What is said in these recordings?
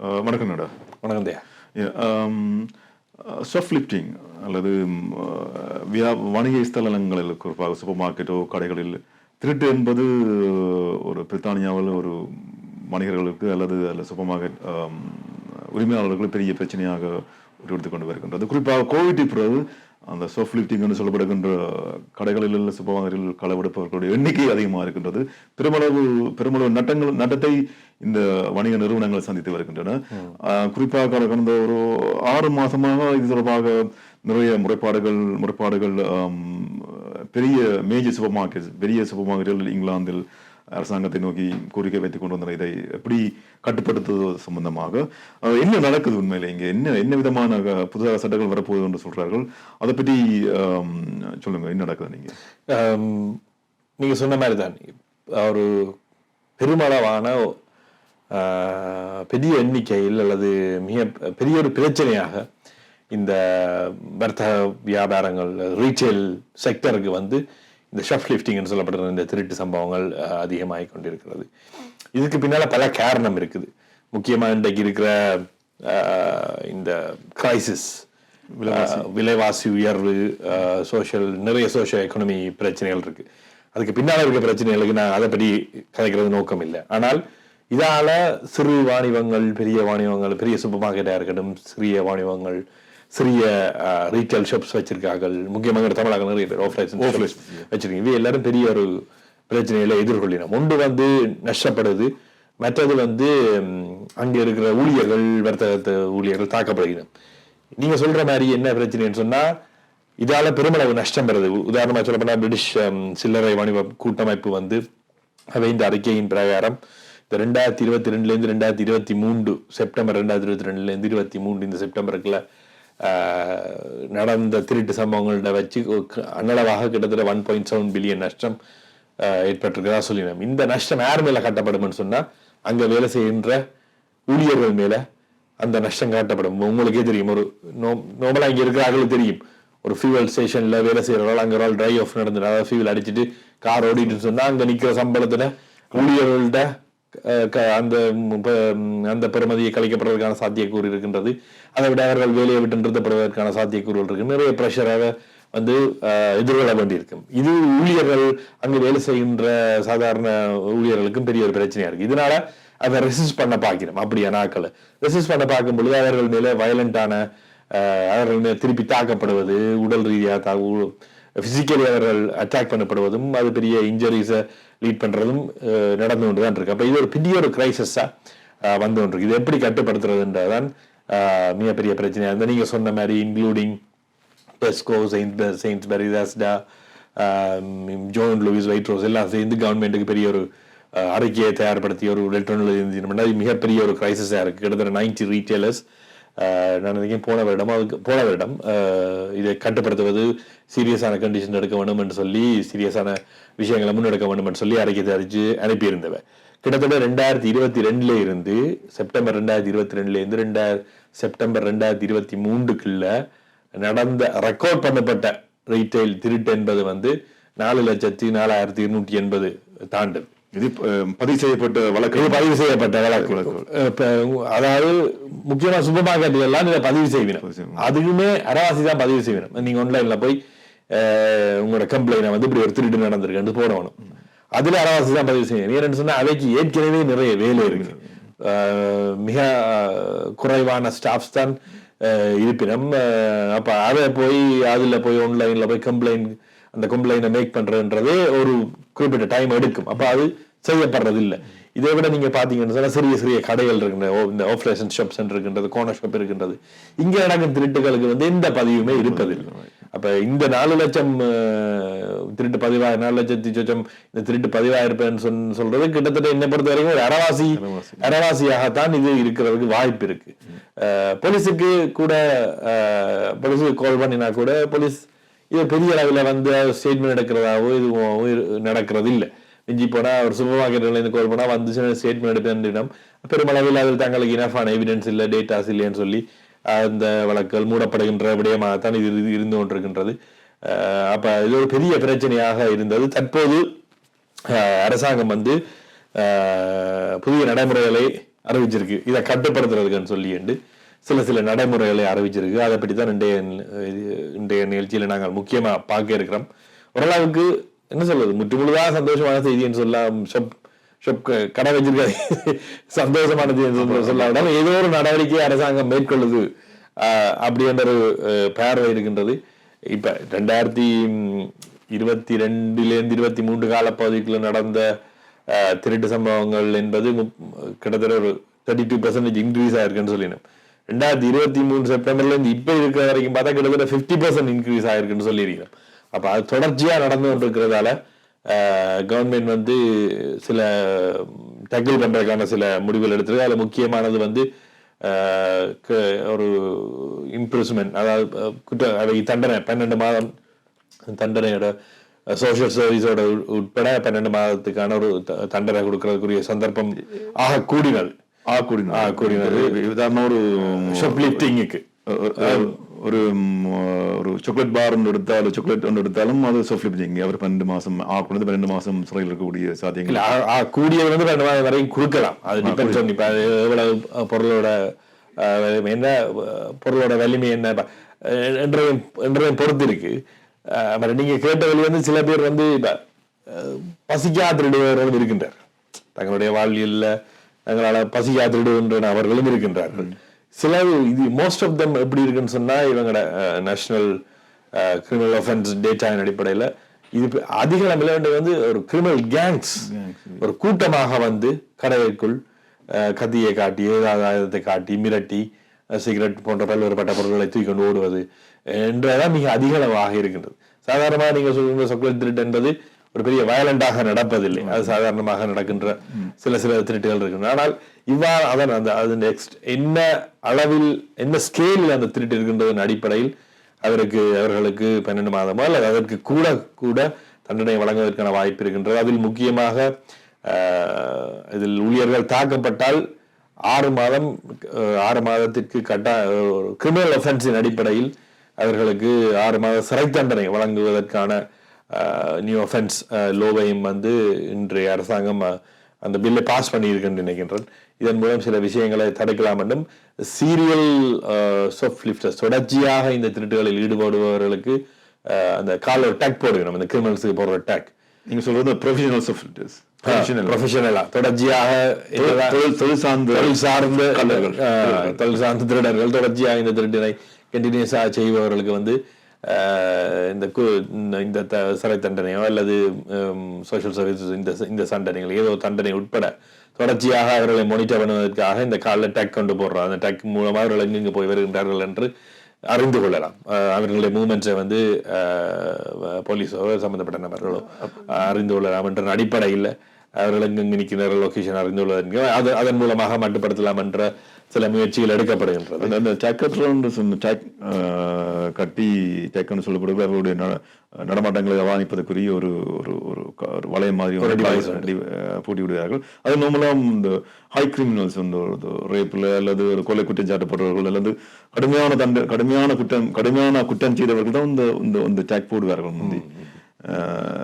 வணக்கம் நட. வணக்கம் தயா. ஷாப்லிஃப்டிங் அல்லது வணிக ஸ்தலங்களில் குறிப்பாக சூப்பர் மார்க்கெட்டோ கடைகளில் திருட்டு என்பது ஒரு பிரித்தானியாவில் ஒரு வணிகர்களுக்கு அல்லது சூப்பர் மார்க்கெட் உரிமையாளர்களுக்கு பெரிய பிரச்சனையாக உருவெடுத்துக் கொண்டு வருகின்றது. குறிப்பாக கோவிட் பிறகு அந்த ஷாப்லிஃப்டிங் என்று சொல்லப்படுகின்ற கடைகளில் சூப்பர் மார்க்கெட்டில் களவெடுப்பவர்களுடைய எண்ணிக்கை அதிகமாக இருக்கின்றது. பெருமளவு நட்டத்தை இந்த வணிக நிறுவனங்கள் சந்தித்து வருகின்றன. குறிப்பாக கடந்த ஒரு 6 மாதமாக இது தொடர்பாக நிறைய முறைப்பாடுகள் பெரிய மேஜர் சூப்பர் மார்க்கெட்டுகள் இங்கிலாந்தில் அரசாங்கத்தை நோக்கி கோரிக்கை வைத்துக் கொண்டு வந்தனர். இதை எப்படி கட்டுப்படுத்துவது சம்பந்தமாக என்ன நடக்குது உண்மையில இங்க என்ன விதமான புதிதாக சட்டங்கள் வரப்போகுது என்று சொல்றார்கள். அதை பற்றி சொல்லுங்க, என்ன நடக்குது? நீங்க சொன்ன மாதிரி தான் ஒரு பெருமளவான பெரிய எண்ணிக்கையில் அல்லது மிக பெரிய ஒரு பிரச்சனையாக இந்த வர்த்தக வியாபாரங்கள் ரீட்டைல் செக்டருக்கு இந்த ஷாப்லிஃப்டிங் சொல்லப்படுற இந்த திருட்டு சம்பவங்கள் அதிகமாகிக் கொண்டிருக்கிறது. இதுக்கு பின்னால பல காரணம் இருக்குது. முக்கியமா இன்றைக்கு இருக்கிற இந்த கிரைசிஸ், விலைவாசி உயர்வு, நிறைய சோஷியல் எக்கனாமி பிரச்சனைகள் இருக்கு. அதுக்கு பின்னால இருக்க பிரச்சனைகளுக்கு நான் அதை பற்றி கதைக்கிறது நோக்கம் இல்லை. ஆனால் இதால சிறு வாணிபங்கள், பெரிய வாணிபங்கள், பெரிய சூப்பர் மார்க்கெட்டா இருக்கட்டும், சிறிய வாணிபங்கள், சிறிய ரீட்டைல் ஷாப்ஸ் வச்சிருக்காங்க. முக்கியமாக தமிழக நிறைய பேர் வச்சிருக்கீங்க. இவை எல்லாரும் பெரிய ஒரு பிரச்சனைகளை எதிர்கொள்ளினோம். ஒன்று நஷ்டப்படுது, மற்றது அங்க இருக்கிற ஊழியர்கள், வர்த்தக ஊழியர்கள் தாக்கப்படுகிறோம். நீங்க சொல்ற மாதிரி என்ன பிரச்சனைன்னு சொன்னா, இதால பெருமளவு நஷ்டம் பெறுது. உதாரணமா சொல்லப்போனா பிரிட்டிஷ் சில்லறை வாணிப கூட்டமைப்பு அவை இந்த அறிக்கையின் பிரகாரம் 2022 2023 செப்டம்பர் 2022 23 இந்த செப்டம்பருக்குள்ள நடந்த திருட்டு சம்பவங்கள்ட வச்சு அன்னளவாக கிட்டத்தட்ட 1.7 பில்லியன் நஷ்டம் ஏற்பட்டிருக்கிறதா சொல்லினோம். இந்த நஷ்டம் யார் மேல காட்டப்படும் சொன்னா, அங்க வேலை செய்கின்ற ஊழியர்கள் மேல அந்த நஷ்டம் காட்டப்படும். உங்களுக்கே தெரியும், ஒரு நோமலா இங்க இருக்கிறார்களும் தெரியும், ஒரு ஃபியூவல் ஸ்டேஷன்ல வேலை செய்யறவர்கள் அங்க ஒரு ட்ரை ஆஃப் நடந்துடும், அதாவது ஃபியூவல் அடிச்சுட்டு கார் ஓடிட்டு சொன்னா அங்க நிக்கிற சம்பளத்துல ஊழியர்கள்ட அந்த பெருமதியை கழிக்கப்படுவதற்கான சாத்தியக்கூறு இருக்கின்றது. அதை விட அவர்கள் வேலையை விட்டு நிறுத்தப்படுவதற்கான சாத்தியக்கூறுகள் இருக்கு. நிறைய பிரஷராக எதிர்கொள்ள வேண்டியிருக்கும். இது ஊழியர்கள் அங்கு வேலை செய்கின்ற சாதாரண ஊழியர்களுக்கும் பெரிய ஒரு பிரச்சனையா இருக்கு. இதனால அதை ரெசிஸ்ட் பண்ண பார்க்கிறோம். அப்படியான ஆக்களை ரெசிஸ்ட் பண்ண பார்க்கும் பொழுது அவர்கள் மேல வயலண்டான அவர்கள் திருப்பி தாக்கப்படுவது, உடல் ரீதியாக பிசிக்கலி அவர்கள் அட்டாக் பண்ணப்படுவதும், அது பெரிய இன்ஜுரிஸை லீட் பண்றதும் நடந்து கொண்டுதான் இருக்கு. அப்ப இது ஒரு பெரிய ஒரு கிரைசிஸா வந்து கொண்டிருக்கு. இது எப்படி கட்டுப்படுத்துறதுன்றதான் மிகப்பெரிய பிரச்சனையா இருந்தா, நீங்க சொன்ன மாதிரி including Tesco, Sainsbury, Asda, John Lewis, Waitrose எல்லாம் சேர்ந்து கவர்மெண்ட்டுக்கு பெரிய ஒரு அறிக்கையை தயார்படுத்தி ஒரு லெட்டர் எழுதினா இது மிகப்பெரிய ஒரு கிரைசிஸா இருக்கு. கிட்டத்தட்ட 90 ரீட்டைலர்ஸ் நான் நினைக்கிறேன் போன வருடம் இதை கட்டுப்படுத்துவது சீரியஸான கண்டிஷன் எடுக்க வேண்டும் என்று சொல்லி, சீரியஸான விஷயங்களை முன்னெடுக்க வேண்டும் என்று சொல்லி அறிக்கை தயாரிச்சு அனுப்பியிருந்தவ. கிட்டத்தட்ட 2022 இருந்து செப்டம்பர் 2022 இருந்து செப்டம்பர் 2023 நடந்த ரெக்கார்ட் பண்ணப்பட்ட ரீட்டைல் திருட்டு என்பது 4,04,280 தாண்டது. இது பதிவு செய்யப்பட்ட வழக்கு. அதாவது முக்கியமா சூப்பர் மார்க்கெட்டுகள் எல்லாம் இதை பதிவு செய்யணும். அதுக்குமே அரவாசி தான் பதிவு செய்யணும். நீங்க ஆன்லைன்ல போய் உங்களோட கம்ப்ளைண்ட் இப்படி ஒரு திருட்டு நடந்திருக்கு போடணும். அதுல அரவாசி தான் பதிவு செய்யணும். ஏன்னு சொன்னா அவைக்கு ஏற்கனவே நிறைய வேலை இருக்கு. மிக குறைவான ஸ்டாஃப்ஸ் தான் இருப்பினும். அப்ப அதை அதுல போய் ஆன்லைன்ல போய் அந்த கம்ப்ளைண்ட் மேக் பண்றதுன்றதே ஒரு குறிப்பிட்ட டைம் எடுக்கும். அப்ப அது செய்யப்படுறது இல்லை. இதை விட நீங்க பாத்தீங்கன்னு சொன்னா சிறிய கடைகள் இருக்கின்றது, இந்த ஆஃப்லைன் ஷாப்ஸ் இருக்கின்றது, கோனர் ஷாப் இருக்கின்றது. இங்க நடக்கும் திருட்டுகளுக்கு எந்த பதிவுமே இருப்பதில்லை. அப்ப இந்த 4 லட்சம் திருட்டு பதிவாக 4 லட்சத்தி சொச்சம் இந்த திருட்டு பதிவாயிருப்பேன்னு சொல்றது கிட்டத்தட்ட என்னை பொறுத்த வரைக்கும் ஒரு அரவாசியாகத்தான் இது இருக்கிறதுக்கு வாய்ப்பு இருக்கு. போலீஸுக்கு கால் பண்ணினா கூட போலீஸ் இது பெரிய அளவில் ஸ்டேட்மெண்ட் எடுக்கிறதாவோ இதுவும் நடக்கிறது இல்லை. மிஞ்சி போனா ஒரு சூப்பர் மார்க்கெட்ல கால் போனா ஸ்டேட்மெண்ட் எடுப்பேன். பெருமளவில் அதில் தங்களுக்கு இனஃபான எவிடன்ஸ் இல்லை, டேட்டாஸ் இல்லைன்னு சொல்லி அந்த வழக்குகள் மூடப்படுகின்ற விடயமாகத்தான் இது இருந்து கொண்டிருக்கின்றது. அப்ப இது ஒரு பெரிய பிரச்சனையாக இருந்தது. தற்போது அரசாங்கம் புதிய நடைமுறைகளை அறிவிச்சிருக்கு. இதை கட்டுப்படுத்துறதுக்குன்னு சொல்லி சில நடைமுறைகளை அறிவிச்சிருக்கு. அதை பற்றி தான் இன்றைய நிகழ்ச்சியில நாங்கள் முக்கியமா பார்க்க இருக்கிறோம். ஓரளவுக்கு என்ன சொல்றது, முற்றுமுழுதாக சந்தோஷமான செய்தின்னு சொல்லலாம், கடை வச்சிருக்காரு சந்தோஷமான செய்தி சொல்லாவிட்டால் ஏதோ ஒரு நடவடிக்கை அரசாங்கம் மேற்கொள்ளுது அப்படின்ற ஒரு பார்வை இருக்கின்றது. இப்ப 2022 23 காலப்பகுதிக்குள்ள நடந்த திருட்டு சம்பவங்கள் என்பது கிட்டத்தட்ட ஒரு 32% இன்க்ரீஸ் ஆயிருக்குன்னு சொல்லினோம். 2023 செப்டம்பர்ல இருந்து இப்ப இருக்கிற வரைக்கும் பார்த்தா கிட்டத்தட்ட 50% இன்க்ரீஸ் ஆயிருக்குன்னு சொல்லியிருக்கோம். அப்ப அது தொடர்ச்சியா நடந்து கொண்டிருக்கிறதால கவர்மெண்ட் வந்து சில டேக்கிள் பண்றதுக்கான சில முடிவுகள் எடுத்திருக்கு. அதுல முக்கியமானது வந்து ஒரு இம்ப்ரூவ்மெண்ட், அதாவது தண்டனை 12 மாதம் தண்டனையோட சோசியல் சர்வீஸோட உட்பட 12 மாதத்துக்கான ஒரு தண்டனை கொடுக்கறதுக்குரிய சந்தர்ப்பம் கூடினது. உதாரணம் ஒரு ஷாப்லிஃப்டிங்குக்கு ஒரு சாக்லேட் பார் எடுத்தாலும் சாக்லேட் ஒன்று எடுத்தாலும் அது ஷாப்லிஃப்டிங். அவர் 12 மாசம் 12 மாசம் சிறையில் இருக்கக்கூடிய சாத்தியங்கள் கூடியது வந்து 2 மாதம் வரையும் கொடுக்கலாம். அது டிபெண்ட்ஸ் ஆன் இப்ப எவ்வளவு பொருளோட என்ன பொருளோட வலிமை என்ன என்றதையும் பொறுத்து இருக்கு. நீங்க கேட்ட வழி வந்து சில பேர் வந்து இப்ப பசிக்கா திருடுவர்களும் இருக்கின்றார். தங்களுடைய வாழ்வியல்ல தங்களால பசிக்கா திருடுகின்ற அவர்களும் இருக்கின்றார்கள். சில இது மோஸ்ட் ஆஃப் தம் எப்படி இருக்குன்னு சொன்னா இவங்களோட நேஷனல் கிரிமினல் ஆஃபென்ஸ் டேட்டாவின் அடிப்படையில் இது அதிக அளவில் வந்து ஒரு கிரிமினல் கேங்ஸ் ஒரு கூட்டமாக வந்து கடைக்குள் கத்தியை காட்டி ஏதாவது ஆயுதத்தை காட்டி மிரட்டி சிகரெட் போன்ற பல்வேறுபட்ட பொருட்களை தூக்கி கொண்டு ஓடுவது என்றதான் மிக அதிக அளவாக இருக்கின்றது. சாதாரணமாக நீங்க சொல்லுங்க சாக்லேட் திருட்டு என்பது ஒரு பெரிய வயலண்டாக நடப்பதில்லை. அது சாதாரணமாக நடக்கின்ற சில திருட்டுகள் இருக்கு. ஆனால் இவ்வாறு என்ன அளவில் என்ன ஸ்கேலில் அந்த திருட்டு இருக்கின்றதன் அடிப்படையில் அவர்களுக்கு 12 மாதமோ அல்லது அதற்கு கூட தண்டனை வழங்குவதற்கான வாய்ப்பு இருக்கின்றது. அதில் முக்கியமாக இதில் ஊழியர்கள் தாக்கப்பட்டால் 6 மாதத்திற்கு கிரிமினல் ஒஃபென்ஸின் அடிப்படையில் அவர்களுக்கு 6 மாத சிறை தண்டனை வழங்குவதற்கான நியூ ஒஃபென்ஸ் லோவையும் வந்து இன்றைய அரசாங்கம் அந்த பில்லை பாஸ் பண்ணியிருக்குன்னு நினைக்கின்றேன். இதன் மூலம் சில விஷயங்களை தடுக்கலாம் என்றும் சீரியல் ஷாப்லிஃப்டர்ஸ் தொடர்ச்சியாக இந்த திருட்டுகளில் ஈடுபடுபவர்களுக்கு அந்த கால டேக் போடுகிறோம். அந்த கிரிமினல்ஸுக்கு போடுற டேக் நீங்க சொல்றது ப்ரொஃபஷனல் ஷாப்லிஃப்டர்ஸ் ப்ரொஃபஷனலா தொடர்ச்சியாக தொழில் சார்ந்த திருடர்கள் தொடர்ச்சியாக இந்த திருட்டினை கண்டினியூஸாக செய்பவர்களுக்கு வந்து இந்த சிறை தண்டனையோ அல்லது சோசியல் சர்வீசஸ் இந்த தண்டனைகள் ஏதோ தண்டனை உட்பட தொடர்ச்சியாக அவர்களை மானிட்டர் பண்ணுவதற்காக இந்த காலில் டேக் கொண்டு போடுறோம். அந்த டேக் மூலமாக அவர்கள் எங்கெங்க போய் வருகின்றார்கள் என்று அறிந்து கொள்ளலாம். அவர்களுடைய மூவ்மெண்ட்ஸை வந்து போலீஸோ சம்பந்தப்பட்ட நபர்களோ அறிந்து கொள்ளலாம் என்ற அடிப்படையில் அவர்கள் எங்கெங்கு நிற்கிற லொகேஷன் அறிந்து கொள்வதற்கு அதன் மூலமாக மட்டுப்படுத்தலாம் என்ற சில முயற்சிகள் எடுக்கப்படுகின்றது. அந்த கட்டி டேக்கன்னு சொல்லப்படுகிறது அவர்களுடைய நடமாட்டங்களை கவனிப்பதற்குரிய ஒரு வளையம் மாதிரி பூட்டி விடுகிறார்கள். அது நார்மலாக இந்த ஹை கிரிமினல்ஸ் வந்து ரேப்பில் அல்லது ஒரு கொலை குற்றம் சாட்டப்படுறவர்கள் அல்லது கடுமையான குற்றம் செய்தவர்கள் தான் இந்த டேக் போடுவார்கள். முந்தி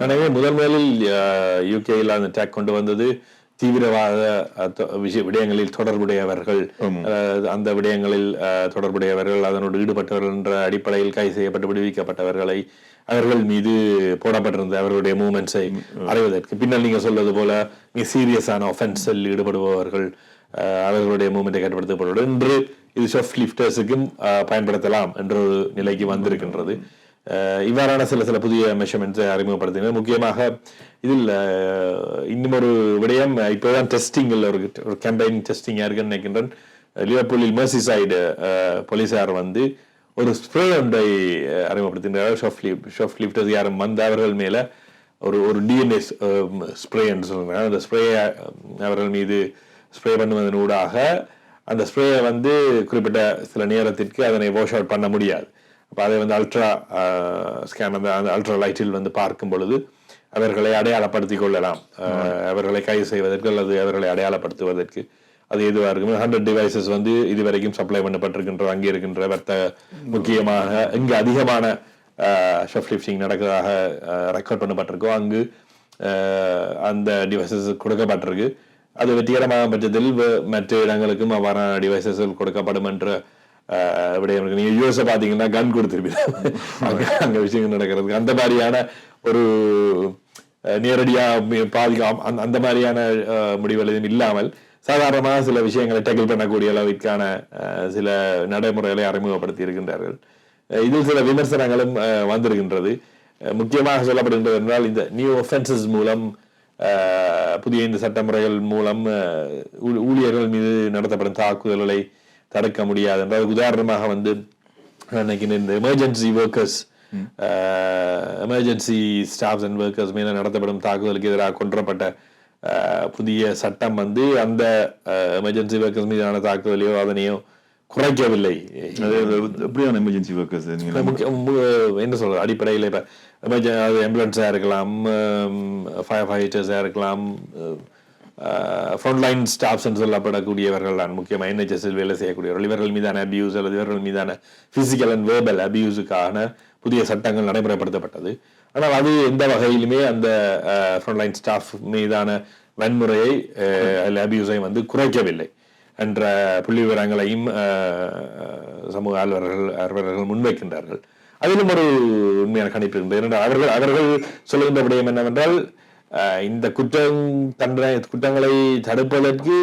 எனவே முதலில் யூகேயில் அந்த டேக் கொண்டு வந்தது தீவிரவாத விடயங்களில் தொடர்புடையவர்கள், அந்த விடயங்களில் தொடர்புடையவர்கள் அதனோடு ஈடுபட்டவர்கள் என்ற அடிப்படையில் கைது செய்யப்பட்டு விடுவிக்கப்பட்டவர்களை அவர்கள் மீது போடப்பட்டிருந்த அவர்களுடைய மூவ்மெண்ட்ஸை அறிவதற்கு. பின்னால் நீங்க சொல்வது போல மிக சீரியஸான ஒஃபென்ஸில் ஈடுபடுபவர்கள் அவர்களுடைய மூவ்மெண்ட்டை கட்டுப்படுத்தப்படுவது என்று இது ஷாப்லிஃப்டர்ஸுக்கும் பயன்படுத்தலாம் என்ற ஒரு நிலைக்கு வந்திருக்கின்றது. இவ்வாறான சில புதிய மெஷர்மெண்ட்ஸை அறிமுகப்படுத்தினர். முக்கியமாக இதில் இன்னும் ஒரு விடயம், இப்போதான் டெஸ்டிங்கில் ஒரு கேம்பெயின் டெஸ்டிங் இருக்குன்னு நினைக்கின்றேன். லிவர்பூலில் மெர்சிசைடு போலீசார் வந்து ஒரு ஸ்ப்ரே ஒன்றை அறிமுகப்படுத்தினார். ஷாப்லிஃப்டர்ஸ் யாரும் வந்து அவர்கள் மேல ஒரு டிஎன்ஏ ஸ்ப்ரே என்று சொல்றாங்க. அந்த ஸ்ப்ரேயை அவர்கள் மீது ஸ்ப்ரே பண்ணுவதன் ஊடாக அந்த ஸ்ப்ரேயை வந்து குறிப்பிட்ட சில நேரத்திற்கு அதனை வாஷ் அவுட் பண்ண முடியாது. அப்போ அதை வந்து அல்ட்ரா ஸ்கேன் அந்த அல்ட்ரா லைட்டில் வந்து பார்க்கும் பொழுது அவர்களை அடையாளப்படுத்திக் கொள்ளலாம். அவர்களை கைது செய்வதற்கு அல்லது அவர்களை அடையாளப்படுத்துவதற்கு அது எதுவாக இருக்கும். 100 டிவைசஸ் வந்து இதுவரைக்கும் சப்ளை பண்ணப்பட்டிருக்கின்ற அங்கே இருக்கின்ற வர்த்தக முக்கியமாக இங்கு அதிகமான ஷாப்லிஃப்டிங் நடக்கிறதாக ரெக்கார்ட் பண்ணப்பட்டிருக்கோ அங்கு அந்த டிவைசஸ் கொடுக்கப்பட்டிருக்கு. அது வெற்றிகரமான பட்சத்தில் மற்ற இடங்களுக்கும் அவ்வாறான டிவைசஸ்கள் கொடுக்கப்படும் என்ற விடயம் இருக்கு. நீங்க யூஎஸ் பாத்தீங்கன்னா கன் கொடுத்துருப்பீங்க, அங்க விஷயங்கள் நடக்கிறதுக்கு அந்த மாதிரியான ஒரு நேரடியா பாதிக்க அந்த மாதிரியான முடிவுகள் எதுவும் இல்லாமல் சாதாரணமாக சில விஷயங்களை டேக்கிள் பண்ணக்கூடிய அளவிற்கான சில நடைமுறைகளை அறிமுகப்படுத்தி இருக்கின்றார்கள். இதில் சில விமர்சனங்களும் வந்திருக்கின்றது. முக்கியமாக சொல்லப்படுகின்றது என்றால் இந்த நியூ ஒஃபென்சஸ் மூலம் புதிய இந்த சட்டமுறைகள் மூலம் ஊழியர்கள் மீது நடத்தப்படும் தாக்குதல்களை தடுக்க முடியாது என்றால், உதாரணமாக வந்து இந்த emergency workers emergency staffs and workers மீது நடத்தப்படும் தாக்குதலுக்கு எதிராக கொண்டுவரப்பட்ட புதிய சட்டம் வந்து அந்த எமர்ஜென்சி ஒர்க்கர்ஸ் மீதான தாக்குதலையோ அதனையோ குறைக்கவில்லை. எப்படியான எமர்ஜென்சி ஒர்க்கர்ஸ் என்ன சொல்றது, அடிப்படையில் இப்ப ஆம்புலன்ஸா இருக்கலாம், ஃபயர் ஃபைட்டர்ஸா இருக்கலாம், ஃப்ரண்ட்லைன் ஸ்டாஃப்ஸ் சொல்லப்படக்கூடியவர்கள் தான் முக்கியமாக என்ஹெச்எஸ்ஸில் வேலை செய்யக்கூடியவர்கள். இவர்கள் மீதான அபியூஸ் அல்லது இவர்கள் மீதான பிசிக்கல் அண்ட் வேர்பல் அபியூஸுக்கான புதிய சட்டங்கள் நடைமுறைப்படுத்தப்பட்டது. ஆனால் அது எந்த வகையிலுமே அந்த ஃப்ரண்ட்லைன் ஸ்டாஃப் மீதான வன்முறையை அபியூஸை வந்து குறைக்கவில்லை என்ற புள்ளி விவரங்களையும் சமூக ஆர்வலர்கள் முன்வைக்கின்றார்கள். அதிலும் ஒரு உண்மையான கணிப்பு இருந்தது. அவர்கள் சொல்லுகின்ற விடயம் என்னவென்றால், இந்த குற்றங்களை தடுப்பதற்கு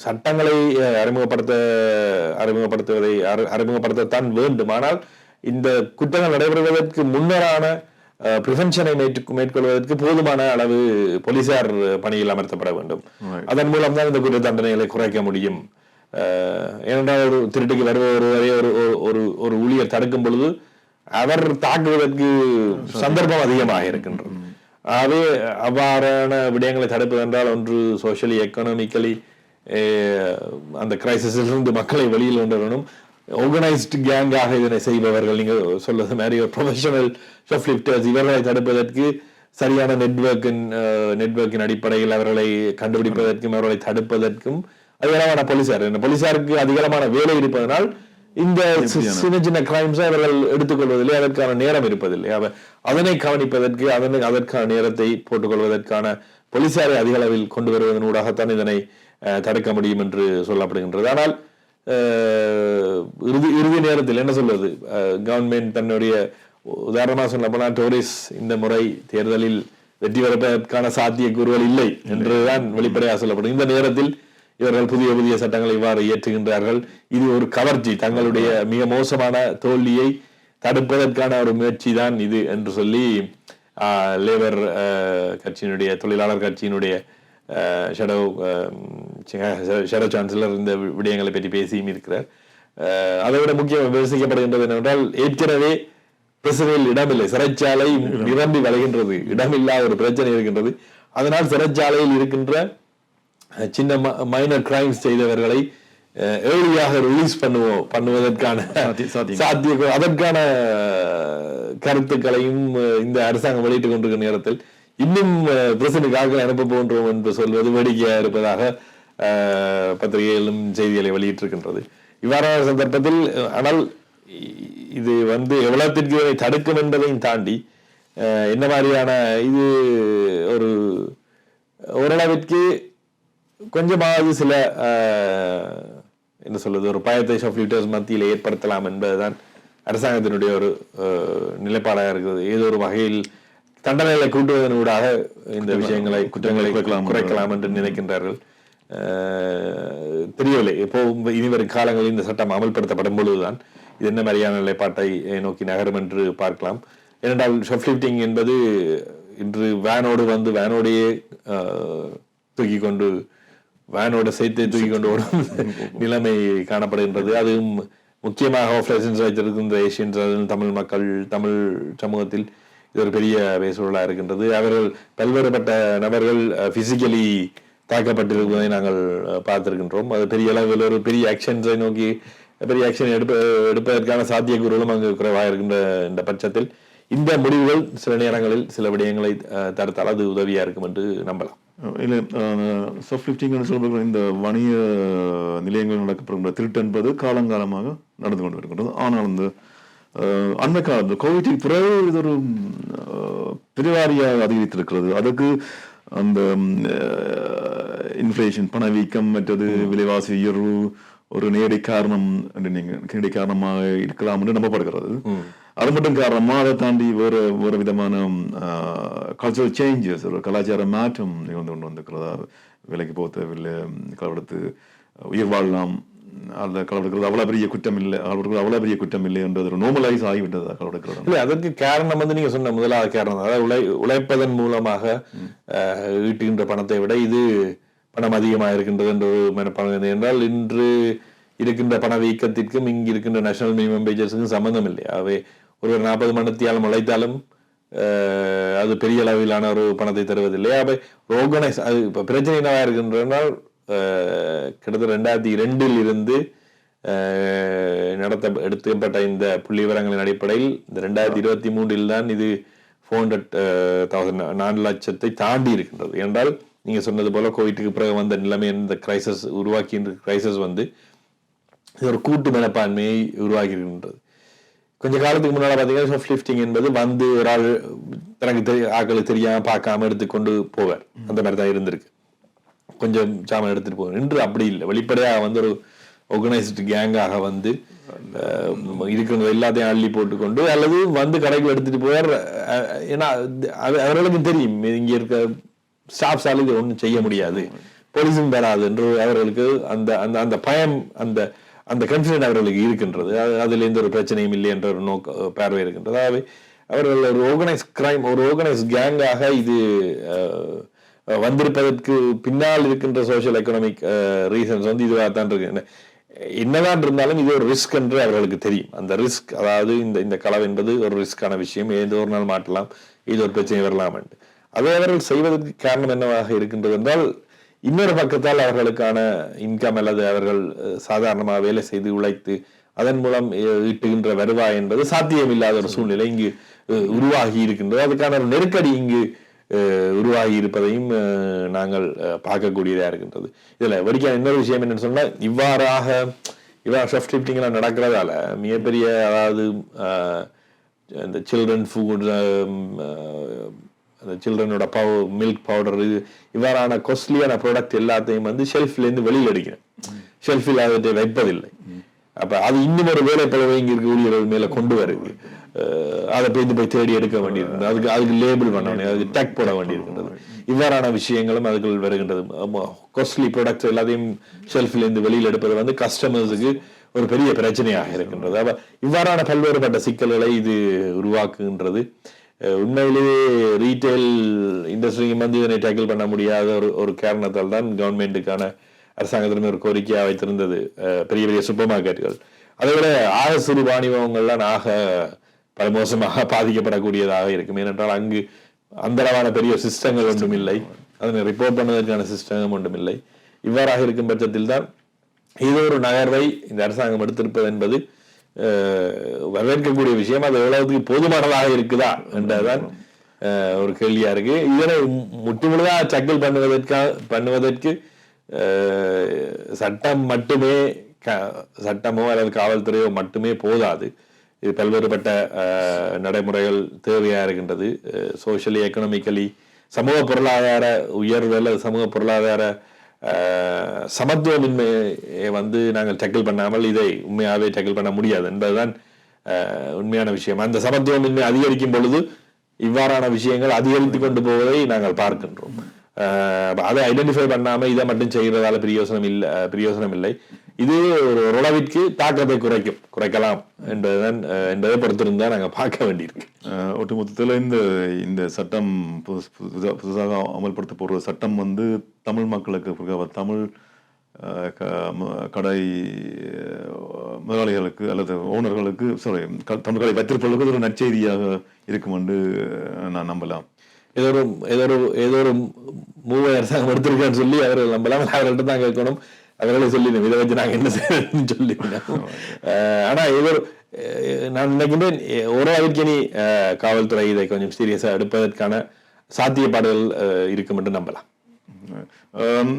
சட்டங்களை அறிமுகப்படுத்தத்தான் வேண்டும். ஆனால் இந்த குற்றங்கள் நடைபெறுவதற்கு முன்னரான பிரிவென்ஷனை மேற்கொள்வதற்கு போதுமான அளவு போலீசார் பணியில் அமர்த்தப்பட வேண்டும். அதன் மூலம் தான் இந்த குற்ற தண்டனைகளை குறைக்க முடியும். ஏனென்றால் ஒரு திருட்டுக்கு வருபவரை ஒரு ஊழியர் தடுக்கும் பொழுது அவர் தாக்குவதற்கு சந்தர்ப்பம் அதிகமாக இருக்கின்றது. ஆகவே அவ்வாறான விடயங்களை தடுப்பது என்றால் ஒன்று சோசியலி எக்கனாமிக்கலி அந்த கிரைசிஸிலிருந்து மக்களை வெளியில் கொண்டு வரணும். ஆர்கனைஸ்டு கேங்காக இதனை செய்பவர்கள், நீங்க சொல்றது மாதிரி ஒரு ப்ரொஃபஷனல் ஷாப்லிஃப்டர்ஸ், இவர்களை தடுப்பதற்கு சரியான நெட்வொர்க்கின் அடிப்படையில் அவர்களை கண்டுபிடிப்பதற்கும் அவர்களை தடுப்பதற்கும் அதிகமான போலீசாருக்கு அதிகமான வேலை இருப்பதனால் இந்த சின்ன சின்ன கிரைம்ஸை அவர்கள் எடுத்துக்கொள்வதில்லை, அதற்கான நேரம் இருப்பதில்லை. அதனை கவனிப்பதற்கு அதற்கான நேரத்தை போட்டுக்கொள்வதற்கான போலீசாரை அதிக அளவில் கொண்டு வருவதன் ஊடாகத்தான் இதனை தடுக்க முடியும் என்று சொல்லப்படுகின்றது. ஆனால் இறுதி நேரத்தில் என்ன சொல்வது, கவர்மெண்ட் தன்னுடைய உதாரணமாக சொல்ல போனால் டோரிஸ் இந்த முறை தேர்தலில் வெற்றி பெறுவதற்கான சாத்தியக்கூறுகள் இல்லை என்றுதான் வெளிப்படையாக சொல்லப்படும். இந்த நேரத்தில் இவர்கள் புதிய புதிய சட்டங்களை இவ்வாறு இயற்றுகின்றார்கள். இது ஒரு கவர்ச்சி, தங்களுடைய மிக மோசமான தோல்வியை தடுப்பதற்கான ஒரு முயற்சி தான் இது என்று சொல்லி லேபர் கட்சியினுடைய, தொழிலாளர் கட்சியினுடைய ஷெடோ சான்சலர் இந்த விடயங்களை பற்றி பேசியும் இருக்கிறார். அதை விட முக்கியம் விமர்சிக்கப்படுகின்றது என்னவென்றால், ஏற்கனவே பிரச்சனையில் இடமில்லை, சிறைச்சாலை நிரம்பி வளைகின்றது, இடமில்லாத ஒரு பிரச்சனை இருக்கின்றது. அதனால் சிறைச்சாலையில் இருக்கின்ற சின்ன மைனர் கிரைம்ஸ் செய்தவர்களை ஏர்லியாக ரிலீஸ் பண்ணுவதற்கான சாத்தியம், அதற்கான கருத்துக்களையும் இந்த அரசாங்கம் வெளியிட்டுக் கொண்டிருக்கிற நேரத்தில் இன்னும் பிரசிடன்ட் ஆட்களை அனுப்ப போன்றோம் என்று சொல்வது வேடிக்கையாக இருப்பதாக பத்திரிகைகளும் செய்திகளை வெளியிட்டிருக்கின்றது. இவ்வாறான சந்தர்ப்பத்தில் ஆனால் இது வந்து எவ்வளத்திற்கு தடுக்கும் என்பதையும் தாண்டி என்ன மாதிரியான இது ஒரு ஓரளவிற்கு கொஞ்சமாவது சில என்ன சொல்வது ஒரு பயத்தை ஷாப்லிஃப்டர்ஸ் மத்தியில் ஏற்படுத்தலாம் என்பதுதான் அரசாங்கத்தினுடைய ஒரு நிலைப்பாடாக இருக்கிறது. ஏதோ ஒரு வகையில் தண்டனைகளை கூட்டுவதன் ஊடாக இந்த விஷயங்களை குற்றங்களை குறைக்கலாம் என்று நினைக்கின்றார்கள். தெரியவில்லை, இப்போ இனிவரும் காலங்களில் இந்த சட்டம் அமல்படுத்தப்படும் பொழுதுதான் இது என்ன மாதிரியான நிலைப்பாட்டை நோக்கி நகரும் என்று பார்க்கலாம். ஏனென்றால் ஷாப்லிஃப்டிங் என்பது இன்று வேனோடு வந்து வேனோடையே தூக்கி கொண்டு வேனோட சேர்த்து தூக்கி கொண்டு ஓடும் நிலைமை காணப்படுகின்றது. அதுவும் முக்கியமாக ஆஃப் லைசன்ஸ் வைத்திருக்கின்ற ஏசியன்ஸ், தமிழ் மக்கள், தமிழ் சமூகத்தில் இது ஒரு பெரிய பேசுபொருளாக இருக்கின்றது. அவர்கள் பல்வேறுபட்ட நபர்கள் பிசிக்கலி தாக்கப்பட்டிருப்பதை நாங்கள் பார்த்திருக்கின்றோம். அது பெரிய அளவில் ஒரு பெரிய ஆக்ஷன்ஸை நோக்கி பெரிய ஆக்ஷன் எடுப்பதற்கான சாத்தியக்கூறுகளும் அங்கு குறைவாக இருக்கின்ற இந்த பட்சத்தில் இந்த முடிவுகள் சில நேரங்களில் சில விடயங்களை தடுத்தால் அது உதவியா இருக்கும் என்று நம்பலாம். இல்லை, ஷாப்லிஃப்டிங் சொல்ற இந்த வணிக நிலையங்கள் நடக்கப்படுகின்ற திருட்டு என்பது காலங்காலமாக நடந்து கொண்டு வருகின்றது. ஆனால் இந்த அண்மை காலத்தில் கோவிட்டுக்கு பிறகு இது ஒரு பெருவாரியாக அதிகரித்திருக்கிறது. அதுக்கு அந்த இன்ஃப்ளேஷன் பணவீக்கம் மற்றது விலைவாசி உயர்வு ஒரு நேரடி காரணம் நேரடி காரணமாக இருக்கலாம் என்று நம்பப்படுகிறது. அது மட்டும் காரணமா அதை தாண்டி வேறு விதமான கல்ச்சரல் சேஞ்சஸ், ஒரு கலாச்சார மாற்றம் கொண்டு வந்திருக்கிறதா? விலைக்கு போத்தவில்லை, களவெடுத்து உயிர் வாழலாம், அல்ல களவெடுக்கிறது அவ்வளவு பெரிய குற்றம் இல்லை, அவ்வளவு பெரிய குற்றம் இல்லை என்றது ஒரு நார்மலைஸ் ஆகிவிட்டதா களவெடுக்கிறது? இல்லை, அதற்கு காரணம் நீங்க சொன்ன முதலாவது காரணம், அதாவது உழைப்பதன் மூலமாக ஈட்டுகின்ற பணத்தை விட இது பணம் அதிகமாக இருக்கின்றது என்ற ஒரு மனப்பான்மை. என்றால் இன்று இருக்கின்ற பணவீக்கத்திற்கும் இங்கு இருக்கின்ற நேஷனல் மினிமம் வேஜஸுக்கும் சம்பந்தம் இல்லை. அவை ஒரு 40 மணித்தியாலும் உழைத்தாலும் அது பெரிய அளவிலான ஒரு பணத்தை தருவதில்லை. அவை ஆர்கனைஸ், அது இப்போ பிரச்சனை என்னவா இருக்கின்றனால் கிட்டத்தட்ட 2002 இருந்து எடுக்கப்பட்ட இந்த புள்ளி விவரங்களின் அடிப்படையில் இந்த 2023 தான் இது 400,000 4 லட்சத்தை தாண்டி இருக்கின்றது. என்றால் நீங்க சொன்னது போல கோவிட்டுக்கு பிறகு வந்த நிலைமை, இந்த கிரைசஸ் உருவாக்கின்ற கிரைசஸ் வந்து இது ஒரு கூட்டு மனப்பான்மையை உருவாக்கி இருக்கின்றது. கொஞ்ச காலத்துக்கு முன்னால பாத்தீங்கன்னா ஷாப் லிஃப்டிங் என்பது வந்து ஒரு ஆள் தனக்கு ஆக்களுக்கு தெரியாம பார்க்காம எடுத்துக்கொண்டு போவார், அந்த மாதிரி தான் இருந்திருக்கு. கொஞ்சம் சாமான் எடுத்துட்டு போவார். இன்று அப்படி இல்லை, வெளிப்படையாக வந்து ஒரு ஆர்கனைஸ்டு கேங்காக வந்து இருக்கிற எல்லாத்தையும் அள்ளி போட்டுக்கொண்டு அல்லது வந்து கடைகள் எடுத்துட்டு போவார். ஏன்னா அவர்களுக்கு தெரியும் இங்க இருக்க ஸ்டாஃப்ஸால இது ஒன்றும் செய்ய முடியாது, போலீஸும் வராது என்று அவர்களுக்கு அந்த அந்த அந்த பயம், அந்த அந்த கன்ஃபிடன்ட் அவர்களுக்கு இருக்கின்றது. அதுல எந்த ஒரு பிரச்சனையும் இல்லை என்ற ஒரு பார்வை இருக்கின்றது. அதாவது அவர்கள் ஒரு ஆர்கனைஸ் கிரைம், ஒரு ஆர்கனைஸ் கேங்காக இது வந்திருப்பதற்கு பின்னால் இருக்கின்ற சோசியல் எக்கனாமிக் ரீசன்ஸ் வந்து இதுவாக தான் இருக்கு. என்னதான் இருந்தாலும் இது ஒரு ரிஸ்க் என்று அவர்களுக்கு தெரியும். அந்த ரிஸ்க், அதாவது இந்த களவு என்பது ஒரு ரிஸ்கான விஷயம், ஏதோ ஒரு நாள் மாட்டலாம், இது ஒரு பிரச்சனை வரலாம் என்று. அதை அவர்கள் செய்வதற்கு காரணம் என்னவாக இருக்கின்றது என்றால், இன்னொரு பக்கத்தால் அவர்களுக்கான இன்கம் அல்லது அவர்கள் சாதாரணமாக வேலை செய்து உழைத்து அதன் மூலம் ஈட்டுகின்ற வருவாய் என்பது சாத்தியம் இல்லாத ஒரு சூழ்நிலை இங்கு உருவாகி இருக்கின்றது. அதுக்கான ஒரு நெருக்கடி இங்கு உருவாகி இருப்பதையும் நாங்கள் பார்க்கக்கூடியதா இருக்கின்றது. இதுல வரைக்கும் இன்னொரு விஷயம் என்னன்னு சொன்னா, இவ்வாறு ஷெஃப் லிஃப்டிங் எல்லாம் நடக்கிறதால மிகப்பெரிய, அதாவது இந்த சில்ட்ரன் ஃபுட், அந்த சில்ட்ரனோட மில்க் பவுடர், இவ்வாறான காஸ்ட்லியான ப்ராடக்ட் எல்லாத்தையும் வந்து ஷெல்ஃப்ல இருந்து வெளியில் அடிக்கிறேன், ஷெல்ஃபில் அதை வைப்பதில்லை. அப்ப அது இன்னும் ஒரு வேலை பழவை இங்க இருக்கக்கூடிய மேல கொண்டு வருது. அதை போய் தேடி எடுக்க வேண்டியிருக்கிறது, அதுக்கு லேபிள் பண்ண வேண்டியது, அதுக்கு டேக் போட வேண்டியிருக்கின்றது. இவ்வாறான விஷயங்களும் அதுக்குள் வருகின்றது. காஸ்ட்லி ப்ராடக்ட்ஸ் எல்லாத்தையும் ஷெல்ஃபில் இருந்து வெளியில் எடுப்பது வந்து கஸ்டமர்ஸுக்கு ஒரு பெரிய பிரச்சனையாக இருக்கின்றது. அப்ப இவ்வாறான பல்வேறுபட்ட சிக்கல்களை இது உருவாக்குகின்றது. உண்மையிலேயே ரீட்டைல் இண்டஸ்ட்ரிக்கு வந்து இதனை டேக்கிள் பண்ண முடியாத ஒரு காரணத்தால் தான் கவர்மெண்ட்டுக்கான அரசாங்கத்திலுமே ஒரு கோரிக்கையாக வைத்திருந்தது பெரிய பெரிய சூப்பர் மார்க்கெட்டுகள். அதை விட சிறு வாணிபங்கள்லாம் பல மோசமாக பாதிக்கப்படக்கூடியதாக இருக்கும். ஏனென்றால் அங்கு அந்த அளவான பெரிய சிஸ்டங்கள் ஒன்றும் இல்லை, அதனை ரிப்போர்ட் பண்ணுவதற்கான சிஸ்டம் ஒன்றும் இல்லை. இவ்வாறாக இருக்கும் பட்சத்தில் தான் இது ஒரு நகர்வை இந்த அரசாங்கம் எடுத்திருப்பது என்பது வரவேற்கக்கூடிய விஷயம். அது எவ்வளவுக்கு போதுமானதாக இருக்குதா என்றதான் ஒரு கேள்வியா இருக்கு. இதனை முற்றுமுழுதாக டேக்கிள் பண்ணுவதற்கு சட்டமோ அல்லது காவல்துறையோ மட்டுமே போதாது. இது பல்வேறுபட்ட நடைமுறைகள் தேவையா இருக்கின்றது. சோசியலி எக்கனாமிக்கலி சமூக பொருளாதார உயர்வு அல்லது சமூக பொருளாதார சமத்துவமின்மையை வந்து நாங்கள் டேக்கிள் பண்ணாமல் இதை உண்மையாகவே டேக்கிள் பண்ண முடியாது என்பதுதான் உண்மையான விஷயம். அந்த சமத்துவமின்மை அதிகரிக்கும் பொழுது இவ்வாறான விஷயங்கள் அதிகரித்து கொண்டு போவதை நாங்கள் பார்க்கின்றோம். அதை ஐடென்டிஃபை பண்ணாம இதை மட்டும் செய்யறதால பிரயோசனம் இல்லை. இது ஒரு அளவிற்கு தாக்கத்தை குறைக்கலாம் என்பதை பொறுத்திருந்தா நாங்க பார்க்க வேண்டியிருக்கு. ஒட்டுமொத்தத்தில் இந்த சட்டம் புதுசாக அமல்படுத்த போற சட்டம் வந்து தமிழ் மக்களுக்கு, தமிழ் கடை முதலாளிகளுக்கு அல்லது ஓனர்களுக்கு, தமிழ் கடை வைத்திருப்பவர்களுக்கு ஒரு நற்செய்தியாக இருக்கும் என்று நான் நம்பலாம். ஏதோ ஒரு மூவை அரசாங்கம் எடுத்திருக்கான்னு சொல்லி அவர்கள் நம்பலாம். அவர்கள்ட்ட தான் கேட்கணும், அவர்களை சொல்லிடணும் இதை வச்சு நாங்க என்ன செய்யணும்னு சொல்லிடணும். ஆனா நான் நினைக்கின்றேன் ஒரு அளவிற்கு நீ காவல்துறை இதை கொஞ்சம் சீரியஸா எடுப்பதற்கான சாத்தியப்பாடுகள் இருக்கும் என்று நம்பலாம்.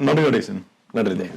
நன்றி நடேசன். நன்றி.